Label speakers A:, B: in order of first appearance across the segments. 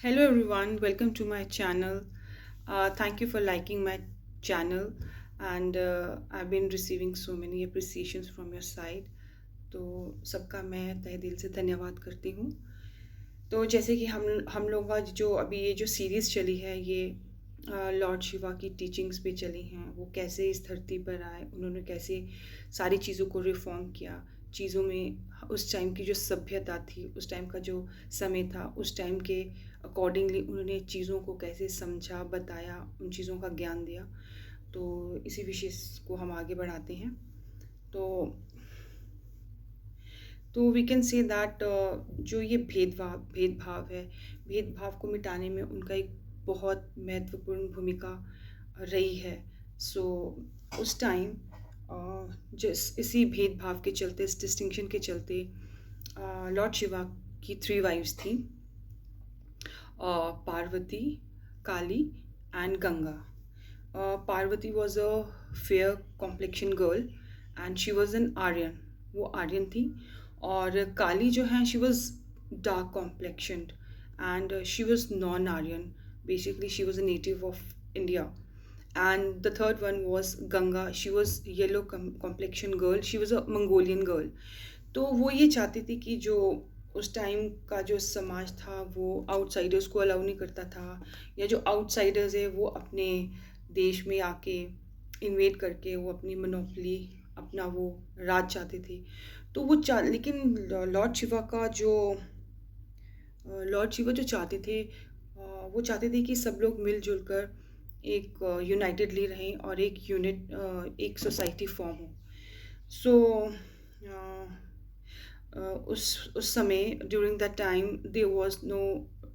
A: Hello everyone, welcome to my channel. Thank you for liking my channel and I've been receiving so many appreciations from your side. तो सबका मैं तहे दिल से धन्यवाद करती हूँ। तो जैसे कि हम लोग का जो अभी ये जो सीरीज़ चली है ये लॉर्ड शिवा की टीचिंग्स पे चली हैं। वो कैसे इस धरती पर आए, उन्होंने कैसे सारी चीज़ों को रिफॉर्म किया, चीज़ों में उस टाइम की जो सभ्यता थी, उस टाइम का जो समय था, उस टाइम के अकॉर्डिंगली उन्होंने चीज़ों को कैसे समझा, बताया, उन चीज़ों का ज्ञान दिया। तो इसी विषय को हम आगे बढ़ाते हैं। तो वी कैन से दैट जो ये भेदभाव है, भेदभाव को मिटाने में उनका एक बहुत महत्वपूर्ण भूमिका रही है। सो उस टाइम जिस इसी भेदभाव के चलते, इस डिस्टिंक्शन के चलते लॉर्ड शिवा की 3 वाइफ्स थी, Parvati, Kali and Ganga. Parvati was a fair complexion girl and she was an Aryan. वो आर्यन थी. और काली जो है she was dark complexioned and she was non Aryan. Basically she was a native of India. And the third one was Ganga. She was yellow complexion girl. She was a Mongolian girl. तो वो ये चाहती थी कि जो उस time का जो समाज था वो आउटसाइडर्स को अलाउ नहीं करता था, या जो आउटसाइडर्स है वो अपने देश में आके इन्वेड करके वो अपनी मोनोपोली, अपना वो राज चाहते थे. तो वो लेकिन लॉर्ड शिवा का जो लॉर्ड शिवा जो चाहते थे, वो चाहते थे कि सब लोग मिलजुल कर एक यूनाइटेडली रहें और एक एक सोसाइटी फॉर्म हो. सो उस समय during that time there was no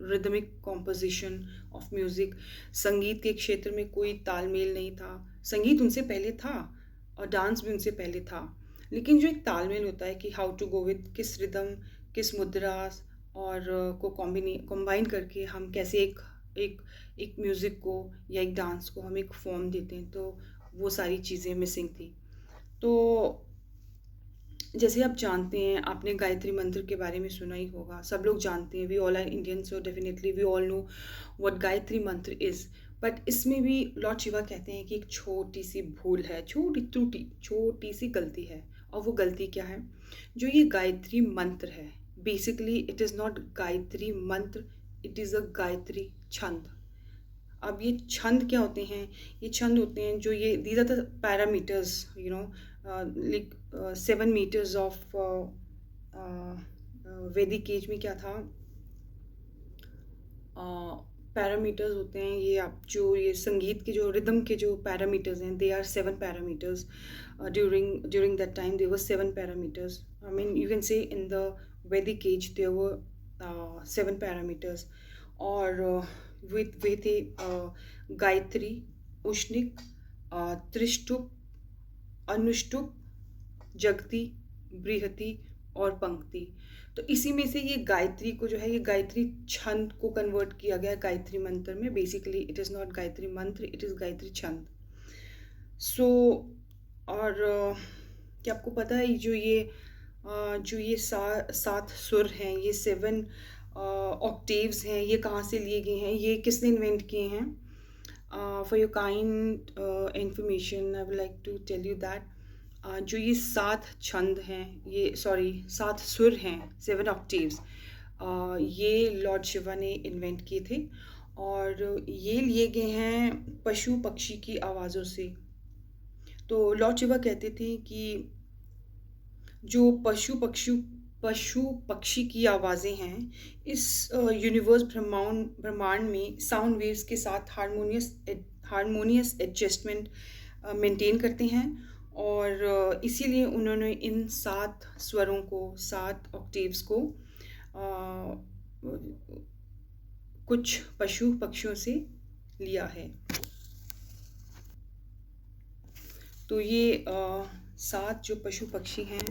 A: rhythmic composition of music. संगीत के क्षेत्र में कोई तालमेल नहीं था. संगीत उनसे पहले था और डांस भी उनसे पहले था, लेकिन जो एक तालमेल होता है कि हाउ टू गो विद किस रिदम, किस मुद्रा और को कॉम्बाइन करके हम कैसे एक एक एक म्यूज़िक को या एक डांस को हम एक फॉर्म देते हैं, तो वो सारी चीज़ें मिसिंग थी. तो जैसे आप जानते हैं, आपने गायत्री मंत्र के बारे में सुना ही होगा, सब लोग जानते हैं. We all are Indian, so definitely we all know what Gayatri mantra is. But इसमें भी लॉर्ड शिवा कहते हैं कि एक छोटी सी भूल है, छोटी त्रुटि, छोटी सी गलती है. और वो गलती क्या है? जो ये गायत्री मंत्र है, basically it is not Gayatri मंत्र, इट इज़ अ गायत्री छंद. अब ये छंद क्या होते हैं? ये छंद होते हैं जो ये these are the parameters, you know, like 7 meters of Vedic age में क्या था, पैरामीटर्स होते हैं. ये आप जो ये संगीत के जो रिदम के जो पैरामीटर्स हैं, they are 7 parameters. During that time there were 7 parameters. I mean you can say in the Vedic age there were 7 parameters. और वे थे गायत्री, उष्णिक, त्रिष्टुप, अनुष्टुप, जगती, बृहति और पंक्ति. तो इसी में से ये गायत्री को जो है, ये गायत्री छंद को कन्वर्ट किया गया गायत्री मंत्र में. Basically it is not Gayatri मंत्र, इट इज़ गायत्री छंद. सो और क्या आपको पता है जो ये 7 सुर हैं, ये 7 ऑक्टेव्स हैं, ये कहाँ से लिए गए हैं, ये किसने इन्वेंट किए हैं? For your kind information I would like to tell you that जो ये 7 छंद हैं, ये 7 सुर हैं, 7 ऑक्टेव्स, ये लॉर्ड शिवा ने इन्वेंट किए थे. और ये लिए गए हैं पशु पक्षी की आवाज़ों से. तो लॉर्ड शिवा कहते थे कि जो पशु पक्षी की आवाज़ें हैं, इस यूनिवर्स ब्रह्मांड में साउंड वेव्स के साथ हारमोनियस एडजस्टमेंट मेंटेन करते हैं. और इसीलिए उन्होंने इन 7 स्वरों को, 7 ऑक्टेव्स को कुछ पशु पक्षियों से लिया है. तो ये 7 जो पशु पक्षी हैं,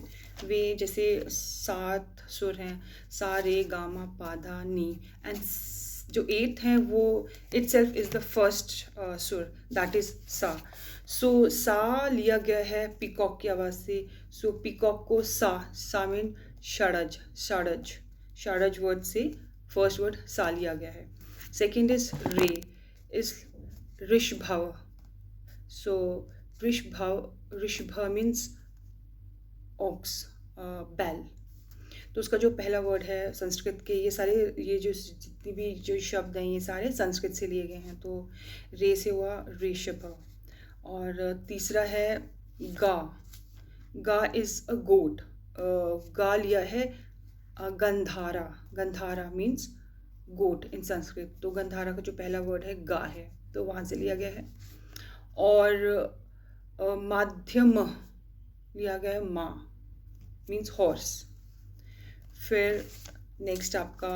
A: वे जैसे 7 सुर हैं, सा रे गा मा पा धा नी. एंड जो 8th है वो इटसेल्फ इज़ द फर्स्ट सुर, दैट इज़ सा. सो सा लिया गया है पीकॉक की आवाज़ से. सो पीकॉक को सा मीन षडज वर्ड से फर्स्ट वर्ड सा लिया गया है. Second is Re, is Rishbhav. So Rishbha means ox, बैल. तो उसका जो पहला वर्ड है संस्कृत के, ये सारे ये जो जितनी भी जो शब्द हैं ये सारे संस्कृत से लिए गए हैं. तो रे से हुआ ऋषभ. और तीसरा है गा. गा इज़ अ गोट. गा लिया है गंधारा. गंधारा मीन्स गोट इन संस्कृत. तो गंधारा का जो पहला वर्ड है गा है, तो वहाँ से लिया गया है. और माध्यम लिया गया है मा, मीन्स हॉर्स. फिर नेक्स्ट आपका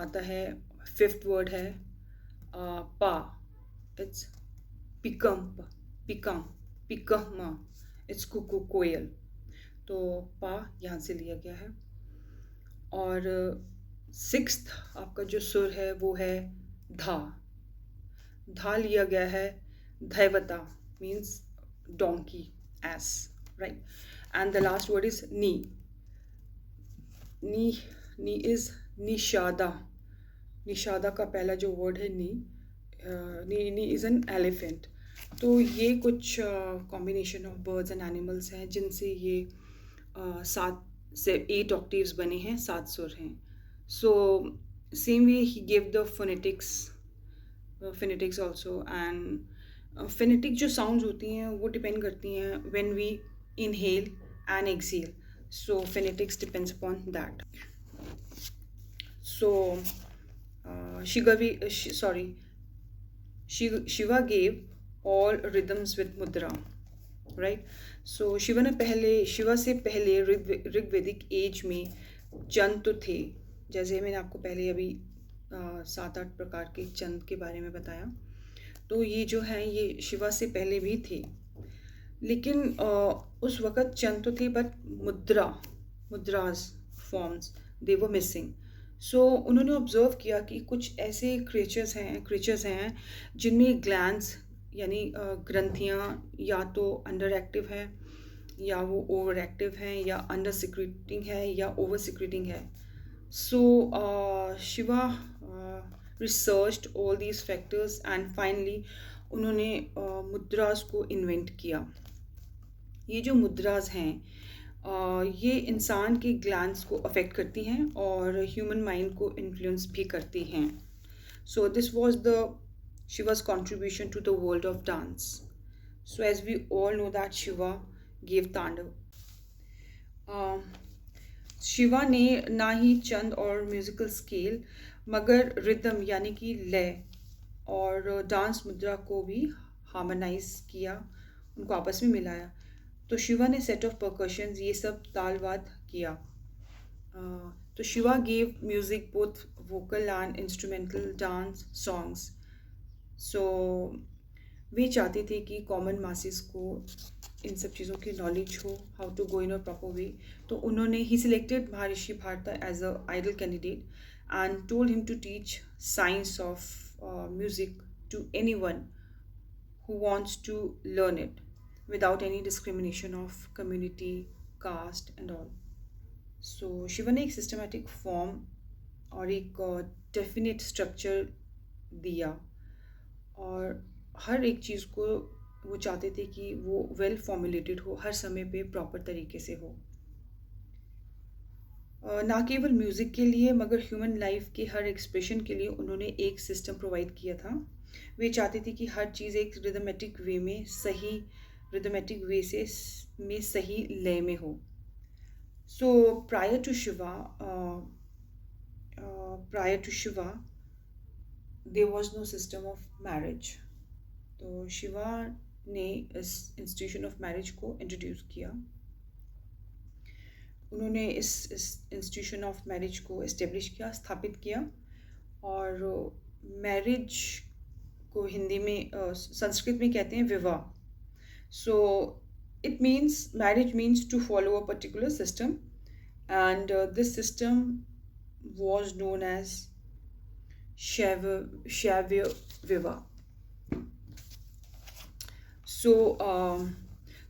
A: आता है, फिफ्थ वर्ड है पा. इट्स पिकम्प, पिकम, पिकम, इट्स कुकू, कोयल. तो पा यहाँ से लिया गया है. और सिक्स्थ आपका जो सुर है वो है धा. धा लिया गया है Dhaivata, means donkey, yes, right. And the last word is Ni. Ni is Nishada. Nishada का पहला जो वर्ड है Ni. Ni is an elephant. तो ये कुछ combination of birds and animals हैं जिनसे ये 7 से 8 ऑक्टेव्स बने हैं, 7 सुर हैं. So same way he give the phonetics also. And phonetic जो साउंड्स होती हैं वो डिपेंड करती हैं when we inhale and exhale. So phonetics depends upon that. So Shiva gave all rhythms with mudra, right? So Shiva से पहले ऋग्वेदिक as में चंद तो थे. जैसे मैंने आपको पहले अभी 7-8 प्रकार के चंद के बारे में बताया. तो ये जो है ये शिवा से पहले भी थे. लेकिन उस वक़्त चंद तो थे, but mudras forms they were missing. So उन्होंने ऑब्ज़र्व किया कि कुछ ऐसे क्रिएचर्स हैं जिनमें ग्लैंड्स यानी ग्रंथियाँ या तो अंडर एक्टिव हैं, या वो ओवर एक्टिव हैं, या अंडर सिक्रेटिंग है, या ओवर सिक्रेटिंग है. So Shiva researched all these factors and finally उन्होंने मुद्रास को इन्वेंट किया. ये जो मुद्रास हैं ये इंसान के ग्लैंड्स को अफेक्ट करती हैं और ह्यूमन माइंड को इन्फ्लुएंस भी करती हैं. So this was the Shiva's contribution to the world of dance. So as we all know that Shiva gave तांडव. शिवा ने ना ही चंद और म्यूज़िकल स्केल मगर रिदम यानी कि लय और डांस मुद्रा को भी हार्मोनाइज किया, उनको आपस में मिलाया. तो शिवा ने सेट ऑफ परकशंस ये सब तालवाद किया. तो Shiva gave music both vocal and instrumental dance songs. So वे चाहते थे कि कॉमन मासेस को इन सब चीज़ों की नॉलेज हो, how to go in a proper way. तो उन्होंने ही selected Maharshi Bharata as a ideal candidate and told him to teach science of music to anyone who wants to learn it without any discrimination of community, caste and all. So Shiva ने एक systematic form और एक definite structure दिया और हर एक चीज़ को वो चाहते थे कि वो वेल फॉर्मुलेटेड हो, हर समय पे प्रॉपर तरीके से हो. ना केवल म्यूज़िक के लिए मगर ह्यूमन लाइफ के हर एक्सप्रेशन के लिए उन्होंने एक सिस्टम प्रोवाइड किया था. वे चाहते थे कि हर चीज़ एक रिदमेटिक वे में सही लय में हो. So prior to Shiva there was no system of marriage. तो शिवा ने इस इंस्टीट्यूशन ऑफ मैरिज को इंट्रोड्यूस किया. उन्होंने इस इंस्टीट्यूशन ऑफ मैरिज को इस्टेब्लिश किया, स्थापित किया. और मैरिज को हिंदी में संस्कृत में कहते हैं विवाह. So it means marriage means to follow a particular system and this system was known as Shaivya vivah.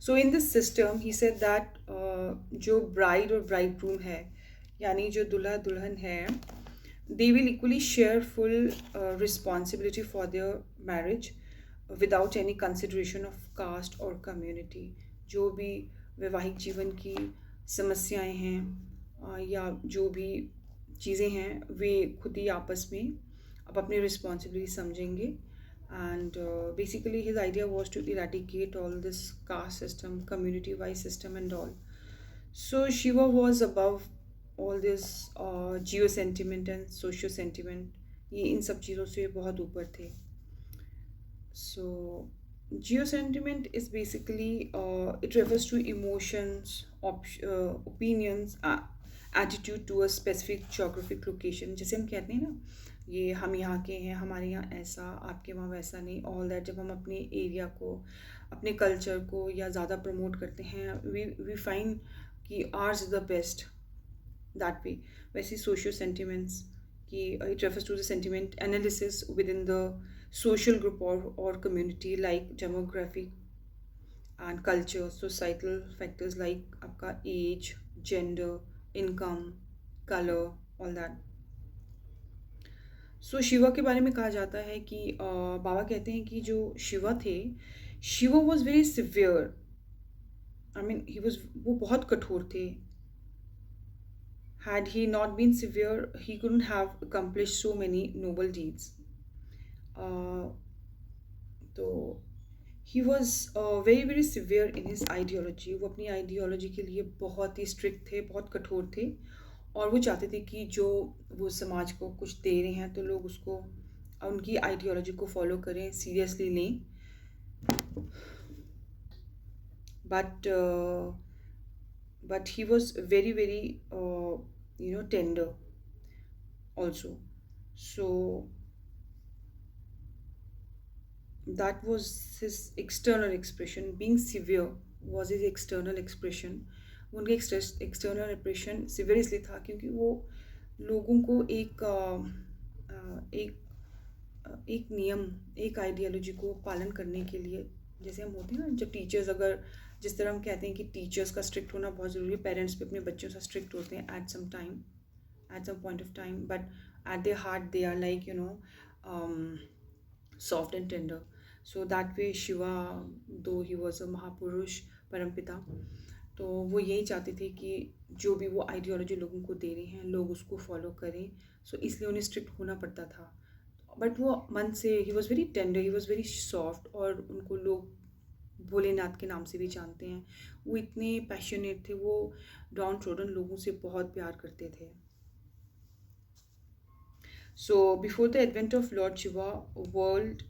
A: So in this system he said that जो ब्राइड और ब्राइडग्रूम है यानी जो दुल्हा दुल्हन है they will equally share full responsibility for their marriage without any consideration of caste or community. जो भी वैवाहिक जीवन की समस्याएं हैं या जो भी चीज़ें हैं वे खुद ही आपस में अब अपनी रिस्पॉन्सिबिलिटी समझेंगे. And basically his idea was to eradicate all this caste system, community wise system and all. So Shiva was above all this geo sentiment and socio sentiment. ये इन सब चीज़ों से बहुत ऊपर थे. So geo sentiment is basically it refers to emotions, opinions, attitude to a specific geographic location. जैसे हम कहते हैं ना, ये हम यहाँ के हैं, हमारे यहाँ ऐसा, आपके वहाँ वैसा नहीं. ऑल दैट जब हम अपने एरिया को, अपने कल्चर को या ज़्यादा प्रमोट करते हैं, वी फाइंड कि ours is the best that way. वैसे social sentiments कि it refers to the sentiment analysis within the social group or community like demographic and culture, societal factors like आपका age, gender, income, color, all that. So Shiva के बारे में कहा जाता है कि बाबा कहते हैं कि जो शिवा थे, Shiva was very severe. I mean वो बहुत कठोर थे. Had he not been severe, he couldn't have accomplished so many noble deeds. So he was very very severe in his ideology. वो अपनी ideology के लिए बहुत ही strict थे, बहुत कठोर थे. और वो चाहते थे कि जो वो समाज को कुछ दे रहे हैं तो लोग उसको उनकी ideology को follow करें, seriously लें. But he was very very tender also. So that was his external expression. Being severe was his external expression. उनके external expression severe इसलिए था क्योंकि वो लोगों को एक नियम, एक आइडियोलॉजी को पालन करने के लिए, जैसे हम होते हैं ना, जब टीचर्स, अगर जिस तरह हम कहते हैं कि टीचर्स का स्ट्रिक्ट होना बहुत ज़रूरी है, पेरेंट्स भी अपने बच्चों से स्ट्रिक्ट होते हैं at some point of time, but at their heart they are like soft and tender. So that way Shiva, though he was a महापुरुष, परमपिता, तो वो यही चाहते थे कि जो भी वो आइडियोलॉजी लोगों को दे रहे हैं लोग उसको फॉलो करें. सो इसलिए उन्हें स्ट्रिक्ट होना पड़ता था. बट वो मन से, he was very tender, he was very soft, और उनको लोग भोलेनाथ के नाम से भी जानते हैं. वो इतने पैशनेट थे, वो डाउन ट्रोडन लोगों से बहुत प्यार करते थे. So before the advent of Lord Shiva, world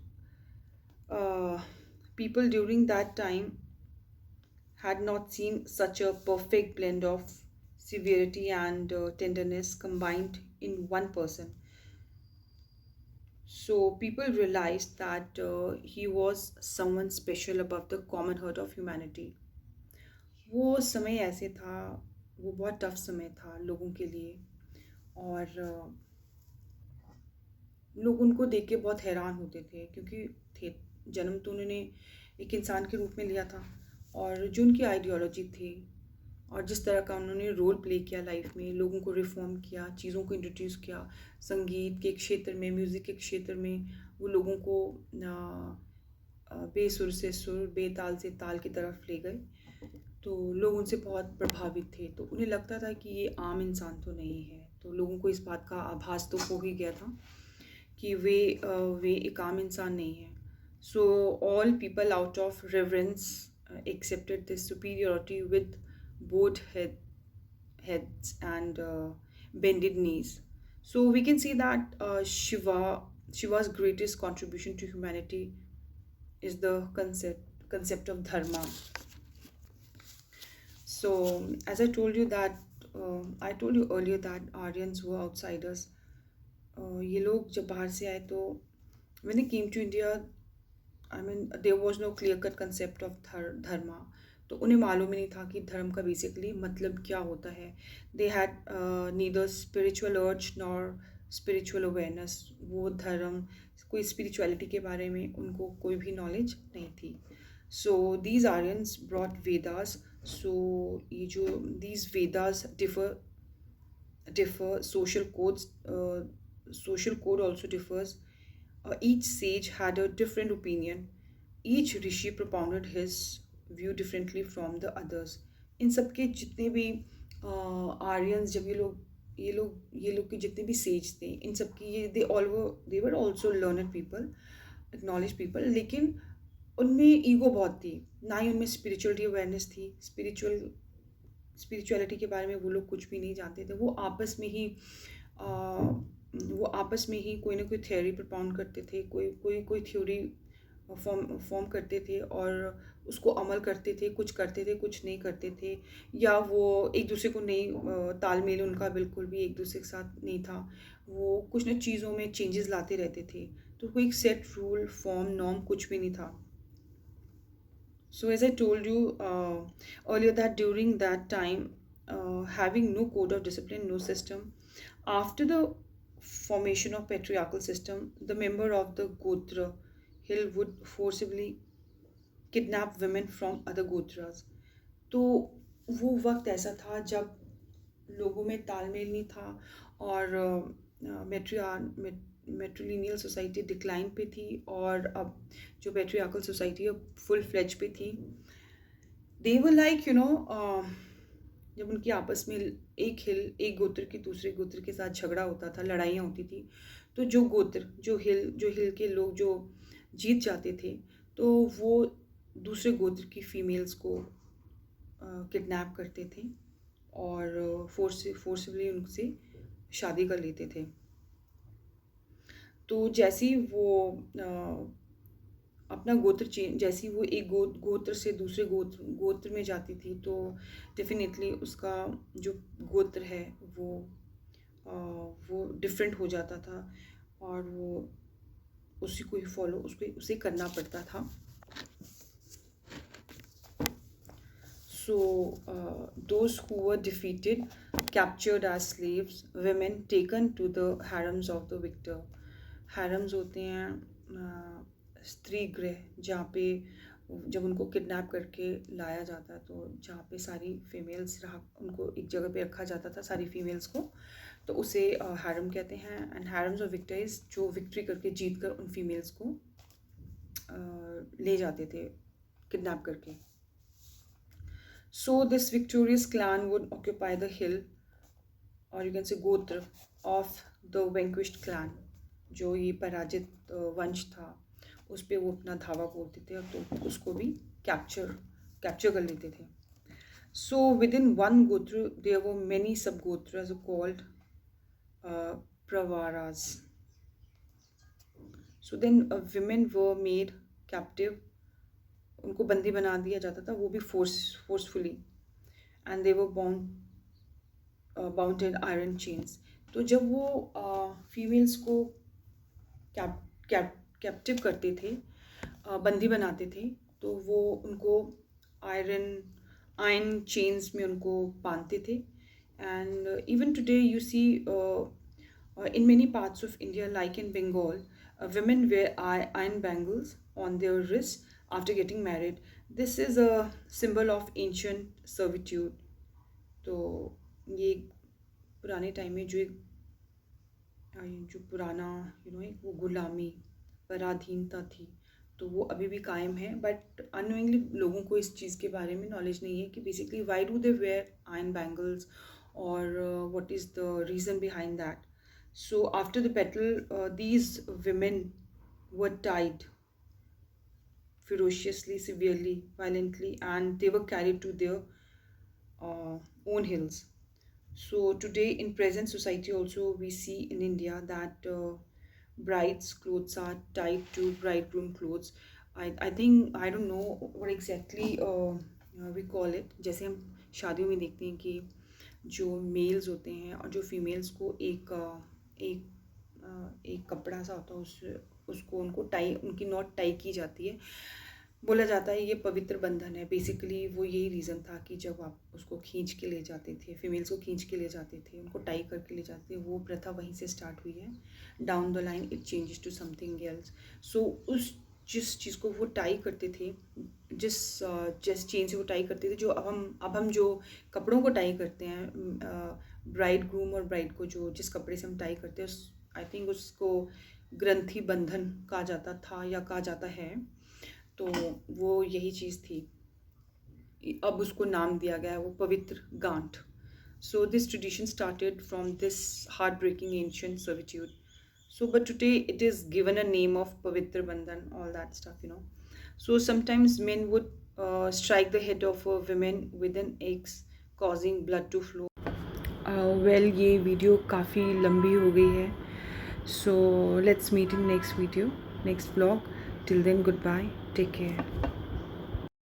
A: people during that time had not seen such a perfect blend of severity and tenderness combined in one person. So people realized that he was someone special above the common herd of humanity. वो समय ऐसे था, वो बहुत tough समय था लोगों के लिए, और लोग उनको देख के बहुत हैरान होते थे क्योंकि थे, जन्म तो उन्होंने एक इंसान के रूप में लिया था, और जो उनकी आइडियोलॉजी थी और जिस तरह का उन्होंने रोल प्ले किया लाइफ में, लोगों को रिफॉर्म किया, चीज़ों को इंट्रोड्यूस किया, संगीत के क्षेत्र में, म्यूज़िक के क्षेत्र में, वो लोगों को बेसुर से सुर, बेताल से ताल की तरफ ले गए. तो लोग उनसे बहुत प्रभावित थे. तो उन्हें लगता था कि ये आम इंसान तो नहीं है. तो लोगों को इस बात का आभास तो हो ही गया था कि वे एक आम इंसान नहीं है. So all people out of reverence accepted this superiority with both heads and bended knees. So we can see that Shiva's greatest contribution to humanity is the concept of dharma. So as I told you that I told you earlier that Aryans were outsiders. ये लोग जब बाहर से आए तो when they came to India, I mean there was no clear cut concept of dharma. तो उन्हें मालूम ही नहीं था कि धर्म का बेसिकली मतलब क्या होता है. They had neither spiritual urge nor spiritual awareness. वो धर्म, कोई spirituality के बारे में उनको कोई भी knowledge नहीं थी. So these Aryans brought Vedas. So ये जो these Vedas differ social codes social code also differs. Each sage had a different opinion. Each rishi propounded his view differently from the others. इन सबके जितने भी Aryans, जब ये लोग के जितने भी सेज थे, इन सबकी ये they were also learned people, acknowledge people, लेकिन उनमें ईगो बहुत थी, ना ही उनमें स्पिरिचुअलिटी अवेयरनेस थी। स्पिरिचुअलिटी के बारे में वो लोग कुछ भी नहीं जानते थे। वो आपस में ही कोई ना कोई थ्योरी propound करते थे, कोई थ्योरी फॉर्म करते थे और उसको अमल करते थे, कुछ करते थे, कुछ नहीं करते थे, या वो एक दूसरे को नहीं, तालमेल उनका बिल्कुल भी एक दूसरे के साथ नहीं था। वो कुछ ना चीज़ों में चेंजेस लाते रहते थे, तो कोई एक सेट रूल फॉर्म नॉर्म कुछ भी नहीं था। So as I told you earlier, that during that time, having no code of discipline, no system, after the formation of patriarchal system, the member of the Gotra hill would forcibly kidnap women from other Gotras. तो वो वक्त ऐसा था जब लोगों में तालमेल नहीं था, और मेट्रिलिनियल सोसाइटी डिक्लाइन पे थी, और अब जो पेट्रियार्कल सोसाइटी है फुल फ्लेज पे थी। दे वर लाइक जब उनकी आपस में एक गोत्र की दूसरे गोत्र के साथ झगड़ा होता था, लड़ाइयाँ होती थी, तो जो हिल के लोग जो जीत जाते थे, तो वो दूसरे गोत्र की फीमेल्स को किडनैप करते थे और फोर्सफुली उनसे शादी कर लेते थे। तो जैसे ही वो अपना गोत्र चेंज, जैसे ही वो एक गोत्र से दूसरे गोत्र में जाती थी, तो डेफिनेटली उसका जो गोत्र है वो डिफरेंट हो जाता था, और वो उसी को ही फॉलो उसे करना पड़ता था। So those who were defeated, captured as slaves, women taken to the harems of the victor. Harems होते हैं स्त्री गृह, जहाँ पे जब उनको किडनैप करके लाया जाता, तो जहाँ पे सारी फीमेल्स उनको एक जगह पे रखा जाता था, सारी फीमेल्स को, तो उसे हैरम कहते हैं। एंड हैरम्स ऑफ विक्टर्स जो विक्ट्री करके जीत कर उन फीमेल्स को ले जाते थे किडनैप करके। So this victorious clan would occupy the hill, or you can say गोत्र of the vanquished clan. जो ये पराजित वंश था, उस पे वो अपना धावा बोलते थे, तो उसको भी कैप्चर कर लेते थे। So within one gotra there were many sub-gotras called pravaras. So then women were made captive, उनको बंदी बना दिया जाता था, वो भी forcefully, and they were bound in iron chains. तो जब वो फीमेल्स को कैप्टिव करते थे, बंदी बनाते थे, तो वो उनको आयरन चेन्स में उनको बांधते थे। And even today you see in many parts of India, like in Bengal, women wear iron bangles on their wrists after getting married. This is a symbol of ancient servitude. तो ये पुराने time में जो पुराना वो गुलामी, पराधीनता थी, तो वो अभी भी कायम है। बट अननोइंगली लोगों को इस चीज़ के बारे में नॉलेज नहीं है कि basically why do they wear iron bangles, और what is the reason behind that. So after the battle, these women were tied ferociously, severely, violently, and they were carried to their own hills. So today in present society also we see in India that brides' clothes are tied to bridegroom clothes. I think I don't know what exactly we call it. जैसे हम शादियों में देखते हैं कि जो mails होते हैं और जो फीमेल्स को एक कपड़ा सा होता है, उसको उनकी नॉट टाई की जाती है। बोला जाता है ये पवित्र बंधन है। बेसिकली वो यही रीज़न था कि जब आप उसको खींच के ले जाते थे, फीमेल्स को खींच के ले जाते थे, उनको टाई करके ले जाते थे, वो प्रथा वहीं से स्टार्ट हुई है। Down the line it changes to something else. So जिस चीज़ को वो टाई करते थे, जिस चेन से वो टाई करते थे, जो अब हम जो कपड़ों को टाई करते हैं, ब्राइड ग्रूम और ब्राइड को जिस कपड़े से हम टाई करते हैं, आई थिंक उसको ग्रंथि बंधन कहा जाता था या कहा जाता है, तो वो यही चीज़ थी। अब उसको नाम दिया गया है वो पवित्र गांठ। So this tradition started from this heartbreaking ancient servitude. So but today it is given a name of Pavitra Bandhan, all that stuff, you know. So sometimes men would strike the head of a woman with an axe, causing blood to flow. Well, ये video काफ़ी लंबी हो गई है. So let's meet in next video, next vlog. Till then, goodbye. Take care.